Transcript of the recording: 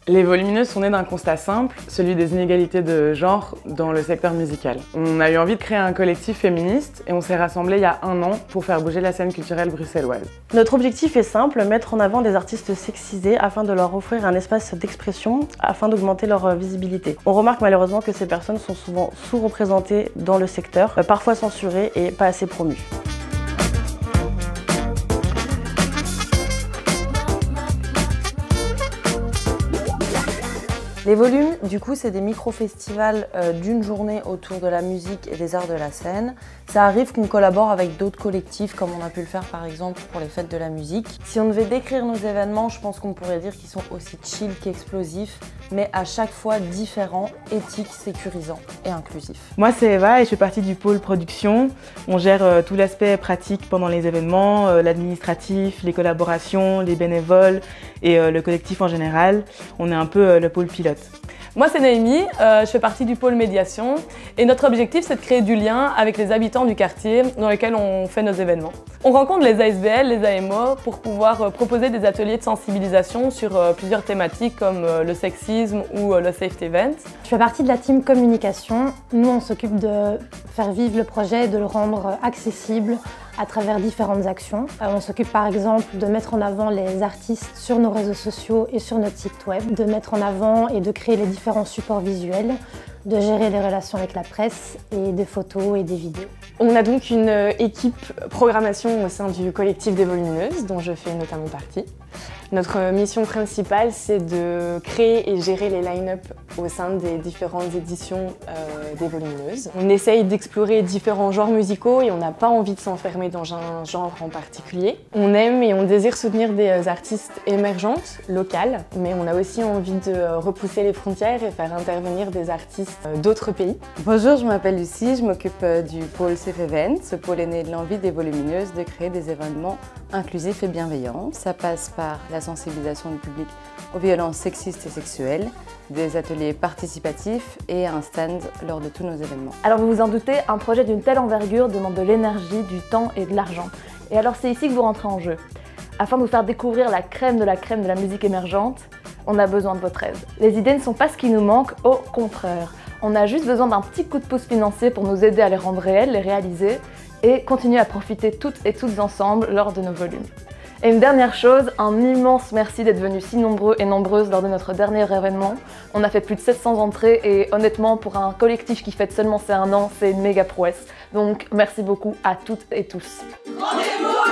Les volumineuses sont nées d'un constat simple, celui des inégalités de genre dans le secteur musical. On a eu envie de créer un collectif féministe et on s'est rassemblés il y a 1 an pour faire bouger la scène culturelle bruxelloise. Notre objectif est simple, mettre en avant des artistes sexisés afin de leur offrir un espace d'expression, afin d'augmenter leur visibilité. On remarque malheureusement que ces personnes sont souvent sous-représentées dans le secteur, parfois censurées et pas assez promues. Les volumes, du coup, c'est des micro-festivals d'une journée autour de la musique et des arts de la scène. Ça arrive qu'on collabore avec d'autres collectifs, comme on a pu le faire par exemple pour les fêtes de la musique. Si on devait décrire nos événements, je pense qu'on pourrait dire qu'ils sont aussi chill qu'explosifs, mais à chaque fois différents, éthiques, sécurisants et inclusifs. Moi c'est Eva et je fais partie du pôle production. On gère tout l'aspect pratique pendant les événements, l'administratif, les collaborations, les bénévoles et le collectif en général. On est un peu le pôle pilote. Moi c'est Naomi, je fais partie du pôle médiation et notre objectif c'est de créer du lien avec les habitants du quartier dans lequel on fait nos événements. On rencontre les ASBL, les AMO pour pouvoir proposer des ateliers de sensibilisation sur plusieurs thématiques comme le sexisme ou le safety event. Je fais partie de la team communication. Nous on s'occupe de faire vivre le projet et de le rendre accessible à travers différentes actions. On s'occupe par exemple de mettre en avant les artistes sur nos réseaux sociaux et sur notre site web, de mettre en avant et de créer les différents supports visuels, de gérer les relations avec la presse et des photos et des vidéos. On a donc une équipe programmation au sein du collectif des Volumineuses, dont je fais notamment partie. Notre mission principale, c'est de créer et gérer les line-up au sein des différentes éditions des Volumineuses. On essaye d'explorer différents genres musicaux et on n'a pas envie de s'enfermer dans un genre en particulier. On aime et on désire soutenir des artistes émergentes, locales, mais on a aussi envie de repousser les frontières et faire intervenir des artistes d'autres pays. Bonjour, je m'appelle Lucie, je m'occupe du pôle Safe Event. Ce pôle est né de l'envie des Volumineuses de créer des événements inclusifs et bienveillants. Ça passe par la sensibilisation du public aux violences sexistes et sexuelles, des ateliers participatifs et un stand lors de tous nos événements. Alors vous vous en doutez, un projet d'une telle envergure demande de l'énergie, du temps et de l'argent. Et alors c'est ici que vous rentrez en jeu. Afin de vous faire découvrir la crème de la musique émergente, on a besoin de votre aide. Les idées ne sont pas ce qui nous manque, au contraire. On a juste besoin d'un petit coup de pouce financier pour nous aider à les rendre réels, les réaliser et continuer à profiter toutes et tous ensemble lors de nos volumes. Et une dernière chose, un immense merci d'être venus si nombreux et nombreuses lors de notre dernier événement. On a fait plus de 700 entrées et honnêtement, pour un collectif qui fête seulement ses 1 an, c'est une méga prouesse. Donc merci beaucoup à toutes et tous. Rendez-vous